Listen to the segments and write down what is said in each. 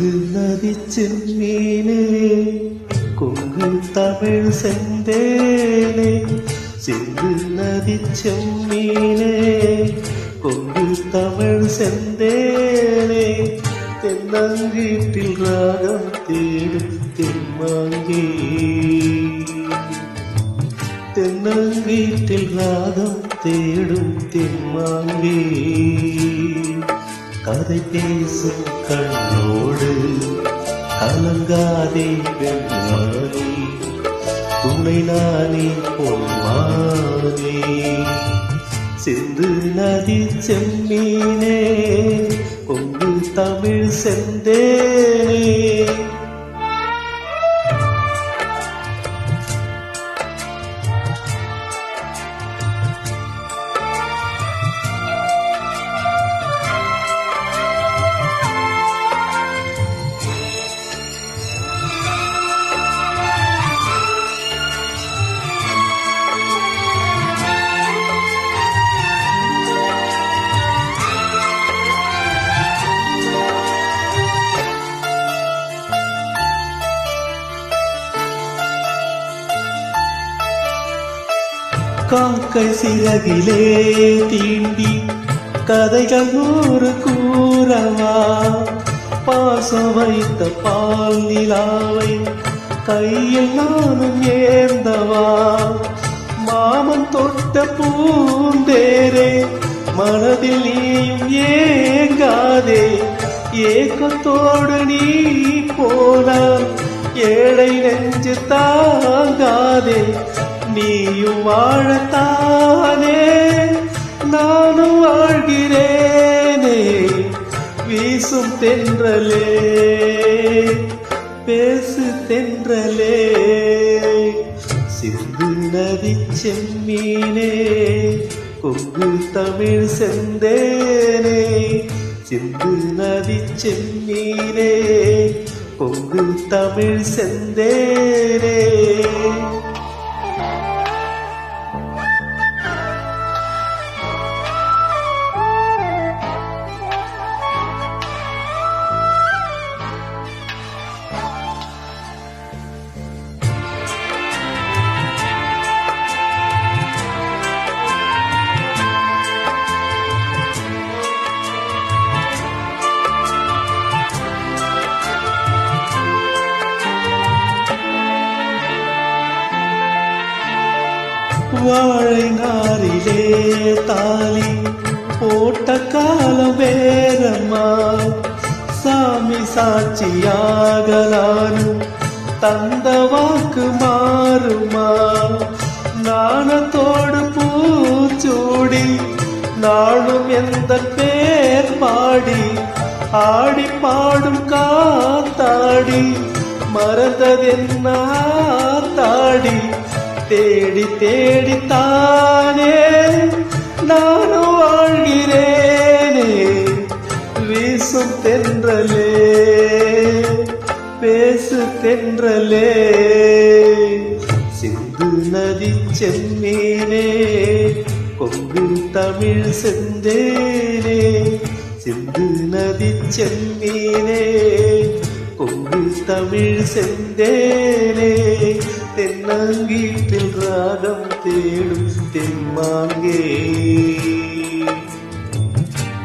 சிந்து நதி செம்மீனே கொங்கு தமிழ் செந்தேனே சிந்து நதி செம்மீனே கொங்கு தமிழ் செந்தேனே தென்னங்கீட்டில் ராகம் தேடும் தென்மாங்கே தென்னங்கீட்டில் ராகம் தேடும் தென்மாங்கே கதை பேசும் கண்ணோடு கலங்காதே பெண்மானே துணை நானே பொன்மானே சிந்து நதி செம்மீனே கொங்கு தமிழ் செந்தேனே காக்கை சிறகிலே தீண்டி கதைகள் 100 கூறவா பாசம் வைத்த பால் நிலாவை கையில் நானும் ஏந்தவா மாமன் தொட்ட பூந்தேரே மனதில் நீயும் ஏங்காதே ஏக்கத்தோடு நீ போனால் ஏழை நெஞ்சு தாங்காதே நீயும் வாழத்தானே நானும் வாழ்கிறேனே வீசும் தென்றலே பேசு தென்றலே சிந்து நதி செம்மீனே கொங்கு தமிழ் செந்தேனே சிந்து நதி செம்மீனே கொங்கு தமிழ் செந்தேனே வாழை நாரிலே தாலி போட்ட காலம் வேறம்மா சாமி சாட்சியாக நானும் தந்த வாக்கு மாறுமா நாணத்தோடு பூச்சூடி நாளும் எந்த பேர் பாடி ஆடி பாடும் காத்தாடி மறந்ததென்ன தாடி தேடி தேடித்தானே நானும் வாழ்கிறேனே வீசும் தென்றலே பேசு தென்றலே சிந்து நதி செம்மீனே கொங்கு தமிழ் செந்தேனே சிந்து நதி செம்மீனே கொங்கு தமிழ் செந்தேனே தென்னங்கீட்டில் ராகம் தேடும் தென்மாங்கே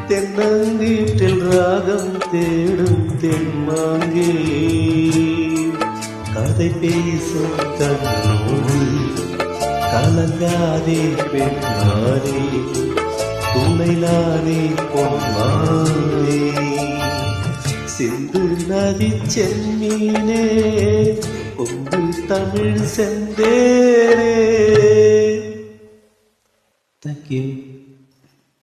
தென்னங்கீட்டில் ராகம் தேடும் தென்மாங்கே கதை பேசும் கண்ணோடு கலங்காதே பெண்மானே துணை நானே பொன்மானே சிந்து நதி செம்மீனே கொங்கு தமிழ் செந்தேனே. Thank you.